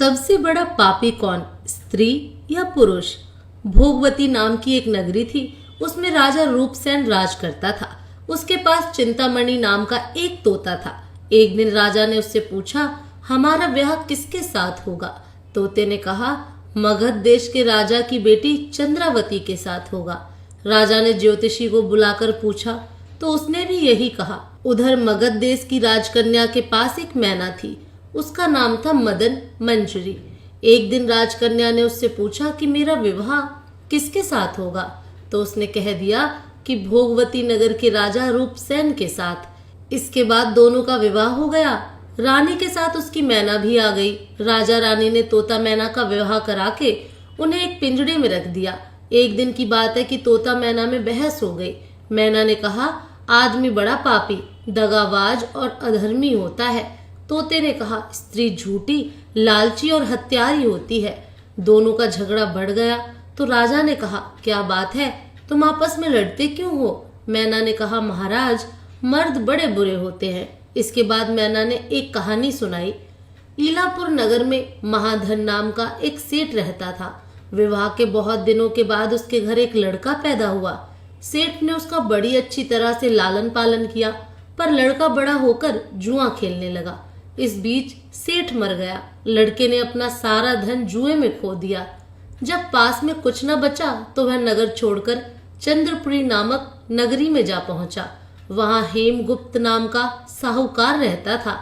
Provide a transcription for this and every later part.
सबसे बड़ा पापी कौन, स्त्री या पुरुष? भोगवती नाम की एक नगरी थी। उसमें राजा रूपसेन राज करता था। उसके पास चिंतामणि नाम का एक तोता था। एक दिन राजा ने उससे पूछा, हमारा ब्याह किसके साथ होगा? तोते ने कहा, मगध देश के राजा की बेटी चंद्रावती के साथ होगा। राजा ने ज्योतिषी को बुलाकर पूछा तो उसने भी यही कहा। उधर मगध देश की राजकन्या के पास एक मैना थी। उसका नाम था मदन मंजरी। एक दिन राजकन्या ने उससे पूछा कि मेरा विवाह किसके साथ होगा? तो उसने कह दिया कि भोगवती नगर के राजा रूपसेन के साथ। इसके बाद दोनों का विवाह हो गया। रानी के साथ उसकी मैना भी आ गई। राजा रानी ने तोता मैना का विवाह करा के उन्हें एक पिंजड़े में रख दिया। एक दिन की बात है कि तोता मैना में बहस हो गई। मैना ने कहा, आदमी बड़ा पापी, दगाबाज और अधर्मी होता है। तोते ने कहा, स्त्री झूठी, लालची और हत्यारी होती है। दोनों का झगड़ा बढ़ गया तो राजा ने कहा, क्या बात है, तुम आपस में लड़ते क्यों हो? मैना ने कहा, महाराज, मर्द बड़े बुरे होते हैं। इसके बाद मैना ने एक कहानी सुनाई। ईलापुर नगर में महाधन नाम का एक सेठ रहता था। विवाह के बहुत दिनों के बाद उसके घर एक लड़का पैदा हुआ। सेठ ने उसका बड़ी अच्छी तरह से लालन पालन किया, पर लड़का बड़ा होकर जुआ खेलने लगा। इस बीच सेठ मर गया। लड़के ने अपना सारा धन जुए में खो दिया। जब पास में कुछ न बचा तो वह नगर छोड़कर चंद्रपुरी नामक नगरी में जा पहुंचा। वहां हेमगुप्त नाम का साहूकार रहता था।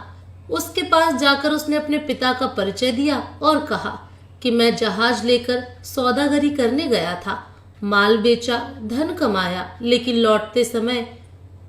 उसके पास जाकर उसने अपने पिता का परिचय दिया और कहा कि मैं जहाज लेकर सौदागरी करने गया था। माल बेचा, धन कमाया, लेकिन लौटते समय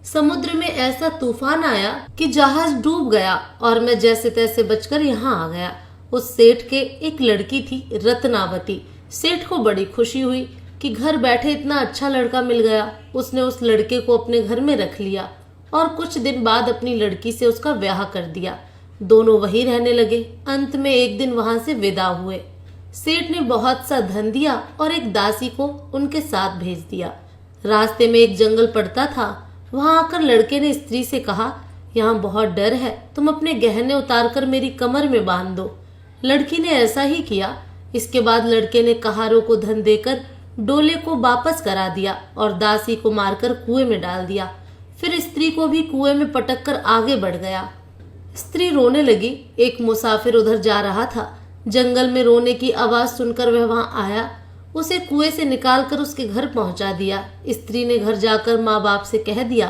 समुद्र में ऐसा तूफान आया कि जहाज डूब गया और मैं जैसे तैसे बचकर यहाँ आ गया। उस सेठ के एक लड़की थी, रत्नावती। सेठ को बड़ी खुशी हुई कि घर बैठे इतना अच्छा लड़का मिल गया। उसने उस लड़के को अपने घर में रख लिया और कुछ दिन बाद अपनी लड़की से उसका ब्याह कर दिया। दोनों वहीं रहने लगे। अंत में एक दिन वहां से विदा हुए। सेठ ने बहुत सा धन दिया और एक दासी को उनके साथ भेज दिया। रास्ते में एक जंगल पड़ता था। वहां आकर लड़के ने स्त्री से कहा, यहाँ बहुत डर है, तुम अपने गहने उतारकर मेरी कमर में बांध दो। लड़की ने ऐसा ही किया। इसके बाद लड़के ने कहारों को धन देकर डोले को वापस करा दिया और दासी को मारकर कुएं में डाल दिया। फिर स्त्री को भी कुएं में पटक कर आगे बढ़ गया। स्त्री रोने लगी। एक मुसाफिर उधर जा रहा था। जंगल में रोने की आवाज सुनकर वह वहां आया। उसे कुएं से निकालकर उसके घर पहुंचा दिया। स्त्री ने घर जाकर माँ बाप से कह दिया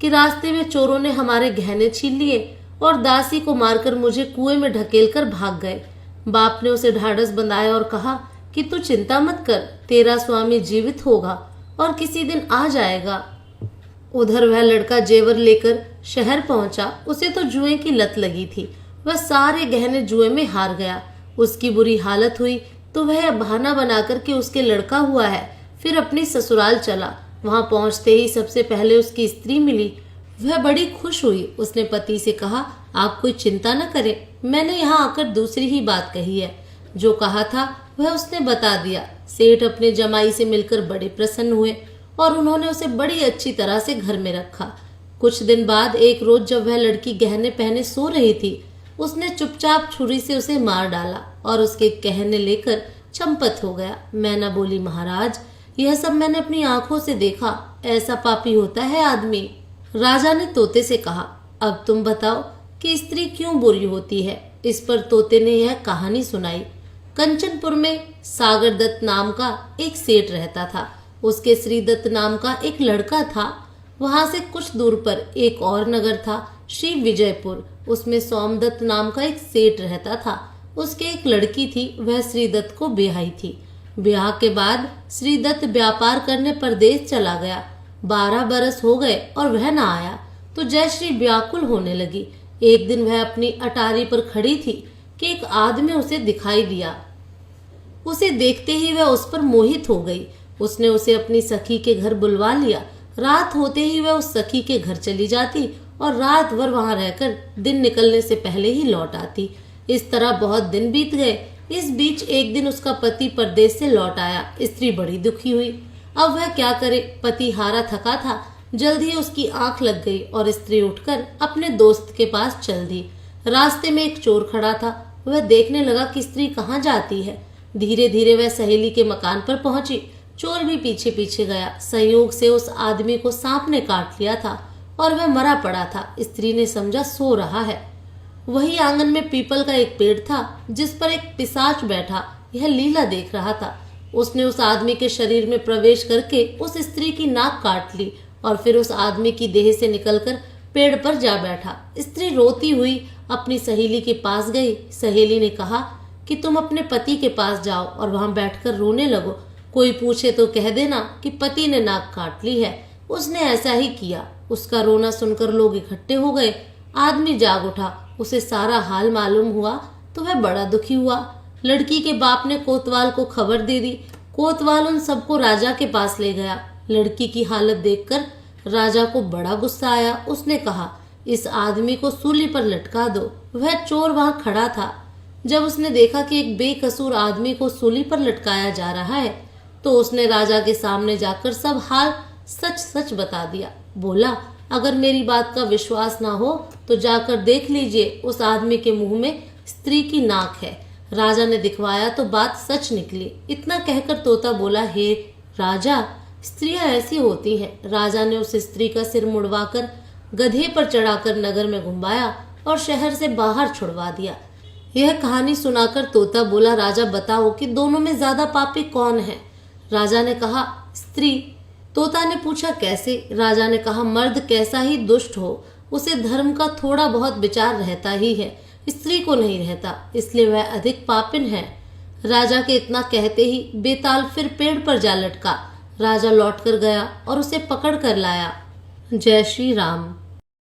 कि रास्ते में चोरों ने हमारे गहने छीन लिए और दासी को मारकर मुझे कुएं में ढकेलकर भाग गए। बाप ने उसे ढाढ़स बंधाया और कहा कि तू चिंता मत कर, तेरा स्वामी जीवित होगा और किसी दिन आ जाएगा। उधर वह लड़का जेवर लेकर शहर पहुंचा। उसे तो जुए की लत लगी थी। वह सारे गहने जुए में हार गया। उसकी बुरी हालत हुई तो वह बहाना बनाकर के उसके लड़का हुआ है, फिर अपनी ससुराल चला। वहां पहुंचते ही सबसे पहले उसकी स्त्री मिली। वह बड़ी खुश हुई। उसने पति से कहा, आप कोई चिंता न करें, मैंने यहाँ आकर दूसरी ही बात कही है। जो कहा था वह उसने बता दिया। सेठ अपने जमाई से मिलकर बड़े प्रसन्न हुए और उन्होंने उसे बड़ी अच्छी तरह से घर में रखा। कुछ दिन बाद एक रोज जब वह लड़की गहने पहने सो रही थी, उसने चुपचाप छुरी से उसे मार डाला और उसके गहने लेकर चंपत हो गया। मैना बोली, महाराज, यह सब मैंने अपनी आंखों से देखा। ऐसा पापी होता है आदमी। राजा ने तोते से कहा, अब तुम बताओ कि स्त्री क्यों बुरी होती है? इस पर तोते ने यह कहानी सुनाई। कंचनपुर में सागर दत्त नाम का एक सेठ रहता था। उसके श्रीदत्त नाम का एक लड़का था। वहां से कुछ दूर पर एक और नगर था, श्री विजयपुर। उसमें सोमदत्त नाम का एक सेठ रहता था। उसके एक लड़की थी, वह श्रीदत्त को ब्याही थी। ब्याह के बाद श्रीदत्त व्यापार करने परदेश चला गया। 12 बरस हो गए और वह न आया तो जयश्री व्याकुल होने लगी। एक दिन वह अपनी अटारी पर खड़ी थी कि एक आदमी उसे दिखाई दिया। उसे देखते ही वह उस पर मोहित हो गई। उसने उसे अपनी सखी के घर बुलवा लिया। रात होते ही वह उस सखी के घर चली जाती और रात भर वहां रहकर दिन निकलने से पहले ही लौट आती। इस तरह बहुत दिन बीत गए। इस बीच एक दिन उसका पति परदेश से लौट आया। स्त्री बड़ी दुखी हुई। अब वह क्या करे? पति हारा थका था। जल्द ही उसकी आंख लग गई और स्त्री उठकर अपने दोस्त के पास चल दी। रास्ते में एक चोर खड़ा था। वह देखने लगा कि स्त्री कहाँ जाती है। धीरे धीरे वह सहेली के मकान पर पहुंची। चोर भी पीछे पीछे गया। संयोग से उस आदमी को सांप ने काट लिया था और वह मरा पड़ा था। स्त्री ने समझा सो रहा है। वही आंगन में पीपल का एक पेड़ था जिस पर एक पिशाच बैठा यह लीला देख रहा था। उसने उस आदमी के शरीर में प्रवेश करके उस स्त्री की नाक काट ली और फिर उस आदमी की देह से निकलकर पेड़ पर जा बैठा। स्त्री रोती हुई अपनी सहेली के पास गई। सहेली ने कहा कि तुम अपने पति के पास जाओ और वहां बैठकर रोने लगो। कोई पूछे तो कह देना कि पति ने नाक काट ली है। उसने ऐसा ही किया। उसका रोना सुनकर लोग इकट्ठे हो गए। आदमी जाग उठा। उसे सारा हाल मालूम हुआ तो वह बड़ा दुखी हुआ। लड़की के बाप ने कोतवाल को खबर दे दी। कोतवाल उन सबको राजा के पास ले गया। लड़की की हालत देखकर राजा को बड़ा गुस्सा आया। उसने कहा, इस आदमी को सूली पर लटका दो। वह चोर वहां खड़ा था। जब उसने देखा कि एक बेकसूर आदमी को सूली पर लटकाया जा रहा है तो उसने राजा के सामने जाकर सब हाल सच सच बता दिया। बोला, अगर मेरी बात का विश्वास ना हो तो जाकर देख लीजिए, उस आदमी के मुंह में स्त्री की नाक है। राजा ने दिखवाया तो बात सच निकली। इतना कहकर तोता बोला, हे राजा, स्त्रियां ऐसी होती हैं। राजा ने उस स्त्री का सिर मुड़वाकर गधे पर चढ़ाकर नगर में घुमाया और शहर से बाहर छुड़वा दिया। यह कहानी सुनाकर तोता बोला, राजा बताओ कि दोनों में ज्यादा पापी कौन है? राजा ने कहा, स्त्री। तोता ने पूछा, कैसे? राजा ने कहा, मर्द कैसा ही दुष्ट हो, उसे धर्म का थोड़ा बहुत विचार रहता ही है, स्त्री को नहीं रहता, इसलिए वह अधिक पापिन है। राजा के इतना कहते ही बेताल फिर पेड़ पर जा लटका। राजा लौटकर गया और उसे पकड़ कर लाया। जय श्री राम।